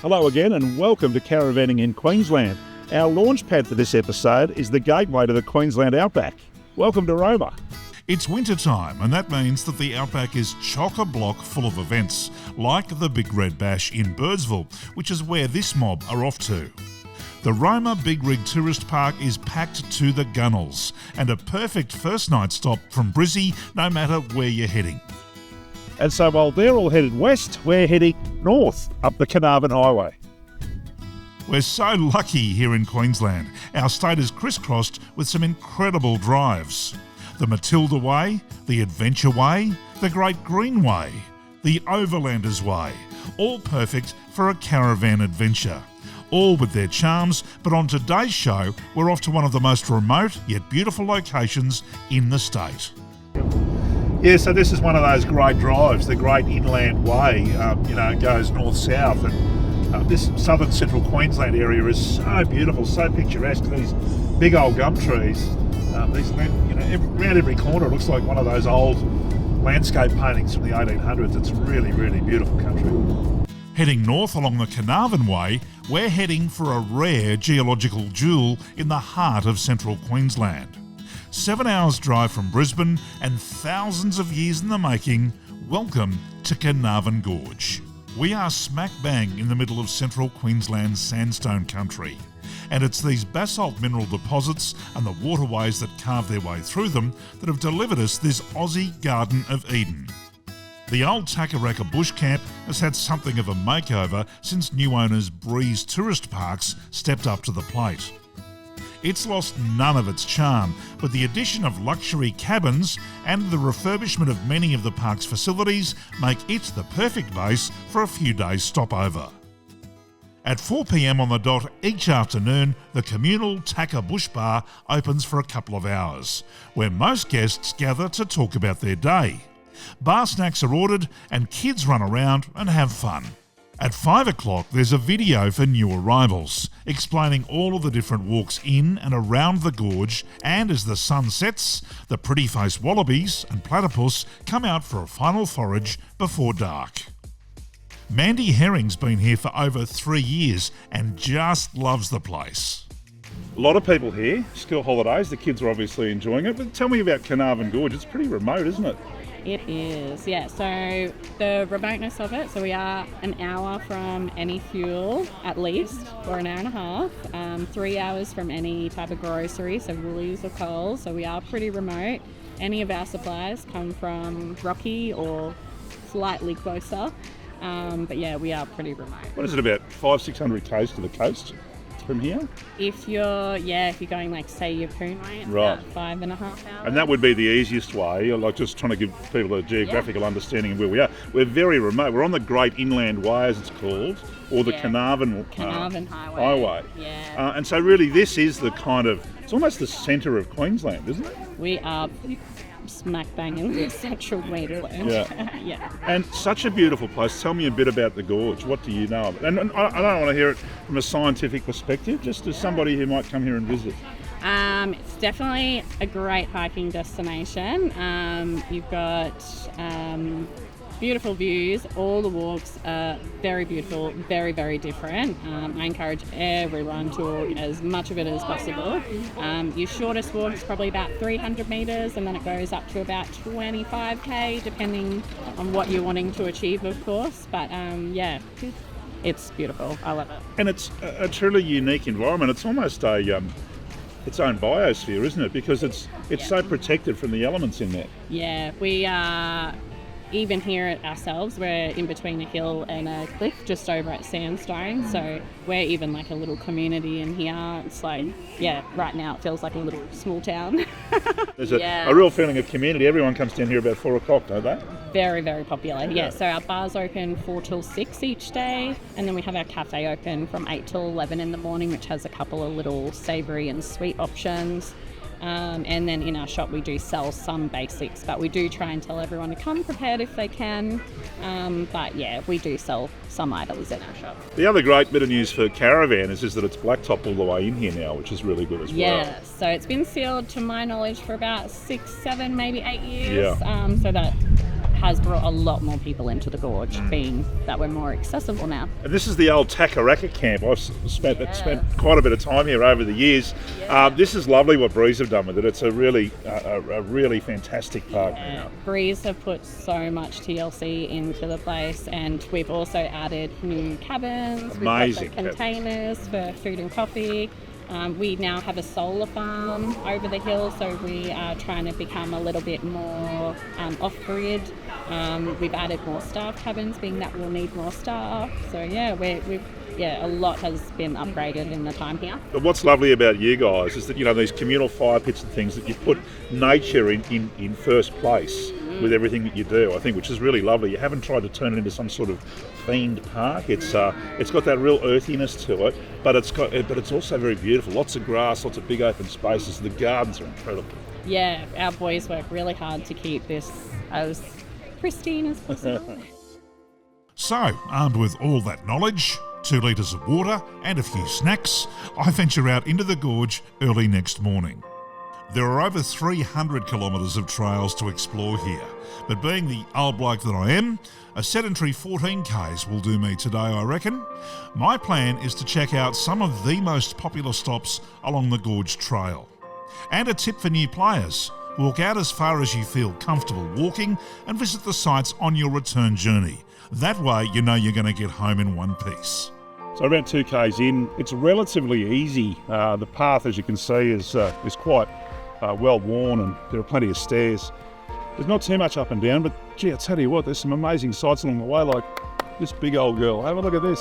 Hello again and welcome to Caravanning in Queensland. Our launch pad for this episode is the gateway to the Queensland outback. Welcome to Roma. It's winter time, and that means that the outback is chock-a-block full of events, like the Big Red Bash in Birdsville, which is where this mob are off to. The Roma Big Rig Tourist Park is packed to the gunnels, and a perfect first night stop from Brizzy, no matter where you're heading. And so while they're all headed west, we're heading north up the Carnarvon Highway. We're so lucky here in Queensland. Our state is crisscrossed with some incredible drives. The Matilda Way, the Adventure Way, the Great Green Way, the Overlanders Way, all perfect for a caravan adventure. All with their charms, but on today's show, we're off to one of the most remote yet beautiful locations in the state. Yeah, so this is one of those great drives, the Great Inland Way. It goes north-south, and this southern central Queensland area is so beautiful, so picturesque. These big old gum trees, around every corner it looks like one of those old landscape paintings from the 1800s. It's really, really beautiful country. Heading north along the Carnarvon Way, we're heading for a rare geological jewel in the heart of central Queensland. 7 hours drive from Brisbane and thousands of years in the making, welcome to Carnarvon Gorge. We are smack bang in the middle of central Queensland's sandstone country. And it's these basalt mineral deposits and the waterways that carve their way through them that have delivered us this Aussie Garden of Eden. The old Takaraka bush camp has had something of a makeover since new owners Breeze Tourist Parks stepped up to the plate. It's lost none of its charm, but the addition of luxury cabins and the refurbishment of many of the park's facilities make it the perfect base for a few days stopover. At 4 p.m. on the dot each afternoon, the communal Taka Bush Bar opens for a couple of hours, where most guests gather to talk about their day. Bar snacks are ordered and kids run around and have fun. At 5 o'clock, there's a video for new arrivals, explaining all of the different walks in and around the gorge, and as the sun sets, the pretty-faced wallabies and platypus come out for a final forage before dark. Mandy Herring's been here for over 3 years and just loves the place. A lot of people here, school holidays, the kids are obviously enjoying it, but tell me about Carnarvon Gorge. It's pretty remote, isn't it? It is, yeah. So the remoteness of it, so we are an hour from any fuel at least, or an hour and a half, 3 hours from any type of grocery, so Woolies or Coles, so we are pretty remote. Any of our supplies come from Rocky or slightly closer, but yeah, we are pretty remote. What is it, about 500-600 k's to the coast from here? If you're going like say Yeppoon way, it's right, about 5.5 hours. And that would be the easiest way, like just trying to give people a geographical understanding of where we are. We're very remote. We're on the Great Inland Way, as it's called, or the Carnarvon Highway. Yeah. And so really this is the kind of, it's almost the centre of Queensland, isn't it? We are smack bang in the central Queensland. Yeah. Yeah. And such a beautiful place. Tell me a bit about the gorge. What do you know of it? And I don't want to hear it from a scientific perspective, just as somebody who might come here and visit. It's definitely a great hiking destination. You've got beautiful views. All the walks are very beautiful, very, very different. I encourage everyone to walk as much of it as possible. Your shortest walk is probably about 300 metres, and then it goes up to about 25k, depending on what you're wanting to achieve, of course. But it's beautiful. I love it. And it's a truly unique environment. It's almost its own biosphere, isn't it? Because it's so protected from the elements in there. Yeah, we are. Even here at ourselves, we're in between a hill and a cliff just over at Sandstone, so we're even like a little community in here. It's like, right now it feels like a little small town. There's a real feeling of community. Everyone comes down here about 4 o'clock, don't they? Very, very popular, yeah. So our bar's open 4 till 6 each day, and then we have our cafe open from 8 till 11 in the morning, which has a couple of little savoury and sweet options. And then in our shop we do sell some basics, but we do try and tell everyone to come prepared if they can. But yeah, we do sell some items in our shop. The other great bit of news for Caravan is that it's blacktop all the way in here now, which is really good as well. Yeah, so it's been sealed to my knowledge for about 6, 7, maybe 8 years. So that has brought a lot more people into the gorge, being that we're more accessible now. And this is the old Takaraka camp. I've spent quite a bit of time here over the years. This is lovely what Breeze have done with it. It's a really fantastic park. Breeze have put so much TLC into the place, and we've also added new cabins. Amazing. We've got the containers for food and coffee. We now have a solar farm over the hill, so we are trying to become a little bit more off-grid. We've added more staff cabins, being that we'll need more staff. So a lot has been upgraded in the time here. But what's lovely about you guys is that, these communal fire pits and things, that you put nature in first place with everything that you do, I think, which is really lovely. You haven't tried to turn it into some sort of themed park. It's got that real earthiness to it, but it's also very beautiful. Lots of grass, lots of big open spaces. The gardens are incredible. Yeah, our boys work really hard to keep this as pristine as possible. So, armed with all that knowledge, 2 litres of water and a few snacks, I venture out into the gorge early next morning. There are over 300 kilometres of trails to explore here, but being the old bloke that I am, a sedentary 14Ks will do me today, I reckon. My plan is to check out some of the most popular stops along the Gorge Trail. And a tip for new players: walk out as far as you feel comfortable walking and visit the sites on your return journey. That way you know you're going to get home in one piece. So about 2Ks in, it's relatively easy. The path, as you can see, is quite well worn, and there are plenty of stairs. There's not too much up and down, but gee, I tell you what, there's some amazing sights along the way, like this big old girl. Have a look at this.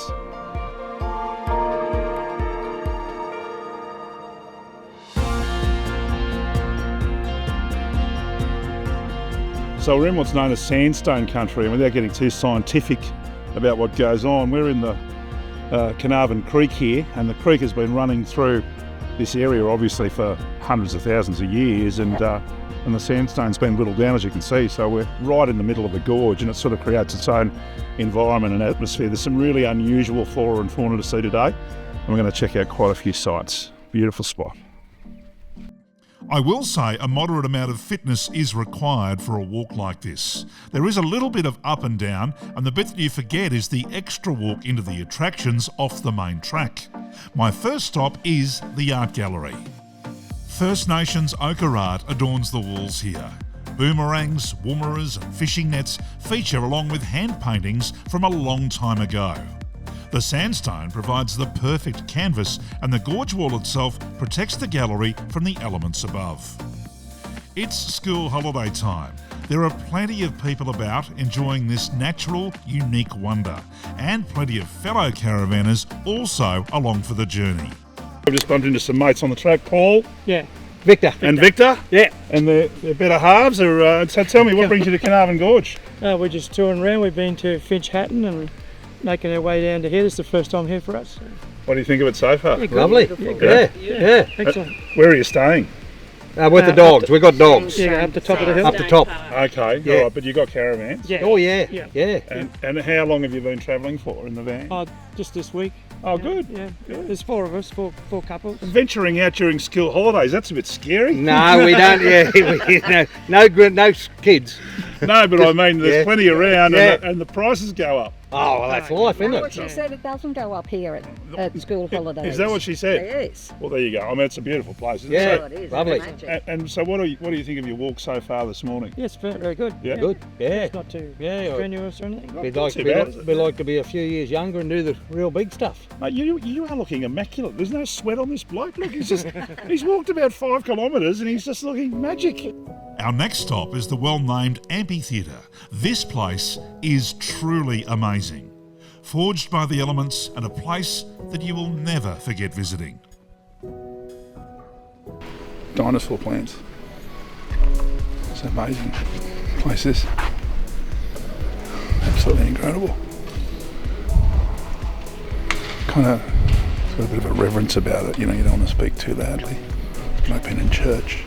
So we're in what's known as sandstone country, and without getting too scientific about what goes on, we're in the Carnarvon Creek here, and the creek has been running through this area obviously for hundreds of thousands of years, and the sandstone's been whittled down, as you can see. So we're right in the middle of the gorge, and it sort of creates its own environment and atmosphere. There's some really unusual flora and fauna to see today, and we're going to check out quite a few sites. Beautiful spot. I will say a moderate amount of fitness is required for a walk like this. There is a little bit of up and down, and the bit that you forget is the extra walk into the attractions off the main track. My first stop is the art gallery. First Nations ochre art adorns the walls here. Boomerangs, woomeras and fishing nets feature along with hand paintings from a long time ago. The sandstone provides the perfect canvas, and the gorge wall itself protects the gallery from the elements above. It's school holiday time. There are plenty of people about enjoying this natural, unique wonder, and plenty of fellow caravanners also along for the journey. I've just bumped into some mates on the track, Paul. Yeah. Victor. And Victor? Yeah. And they're better halves. So tell me, what brings you to Carnarvon Gorge? We're just touring around. We've been to Finch Hatton and making our way down to here. This is the first time here for us. What do you think of it so far? Yeah, Lovely. Yeah. Excellent. Where are you staying? With the dogs. We've got dogs. Yeah, up the top of the hill. Up the top. Okay, Yeah. all right, but you got caravans? Yeah. Oh, yeah. And how long have you been travelling for in the van? Just this week. Oh, good. Yeah. There's 4 of us, four couples. Venturing out during school holidays, that's a bit scary. No, we don't. Yeah, no kids. No, but I mean, there's plenty around, Yeah. and the prices go up. Oh, well, that's life, isn't What it? she said, it doesn't go up here at school holidays. Is that what she said? Yes. Well, there you go. I mean, it's a beautiful place, isn't Yeah. it? Oh, it is. Lovely. Imagine. And so what do you think of your walk so far this morning? Yes, very good. Yeah. Good. Yeah. It's not too Yeah. strenuous or anything. We'd Not like, too we'd bad, like- is it? we'd like to be a few years younger and do the real big stuff. Mate, you are looking immaculate. There's no sweat on this bloke. Look, he's walked about 5 kilometres and he's just looking magic. Our next stop is the well-named Amphitheatre. This place is truly amazing. Forged by the elements and a place that you will never forget visiting. Dinosaur plants. It's an amazing place, this. Absolutely incredible. Kind of got a bit of a reverence about it, you don't want to speak too loudly. Like being in church.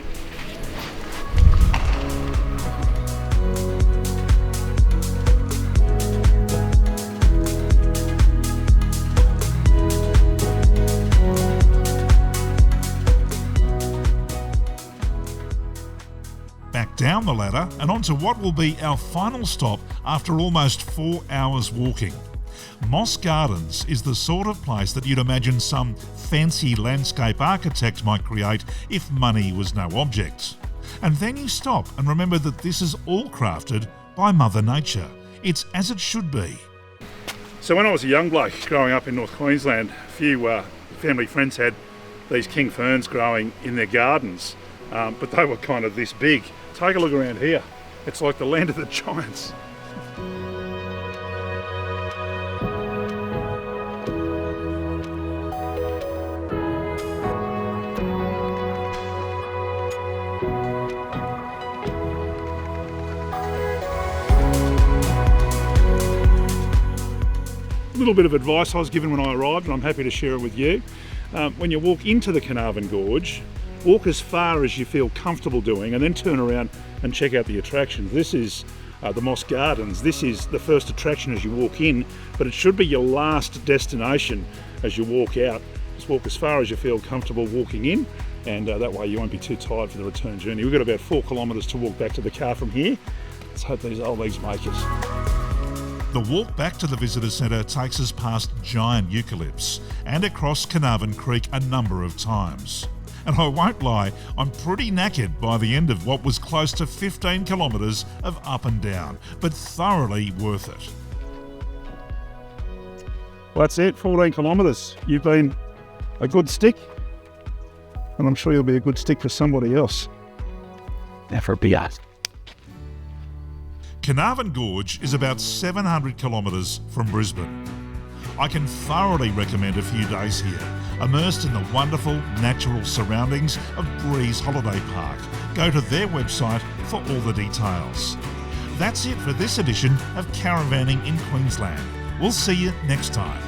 back down the ladder and onto what will be our final stop after almost 4 hours walking. Moss Gardens is the sort of place that you'd imagine some fancy landscape architect might create if money was no object. And then you stop and remember that this is all crafted by Mother Nature. It's as it should be. So when I was a young bloke growing up in North Queensland, a few family friends had these king ferns growing in their gardens, but they were kind of this big. Take a look around here. It's like the land of the giants. A little bit of advice I was given when I arrived, and I'm happy to share it with you. When you walk into the Carnarvon Gorge, walk as far as you feel comfortable doing and then turn around and check out the attractions. This is the Moss Gardens. This is the first attraction as you walk in, but it should be your last destination as you walk out. Just walk as far as you feel comfortable walking in, and that way you won't be too tired for the return journey. We've got about 4 kilometres to walk back to the car from here. Let's hope these old legs make us. The walk back to the visitor centre takes us past giant eucalypts and across Carnarvon Creek a number of times. And I won't lie, I'm pretty knackered by the end of what was close to 15 kilometres of up and down, but thoroughly worth it. Well, that's it, 14 kilometres. You've been a good stick, and I'm sure you'll be a good stick for somebody else. Never be asked. Carnarvon Gorge is about 700 kilometres from Brisbane. I can thoroughly recommend a few days here, immersed in the wonderful natural surroundings of Breeze Holiday Park. Go to their website for all the details. That's it for this edition of Caravanning in Queensland. We'll see you next time.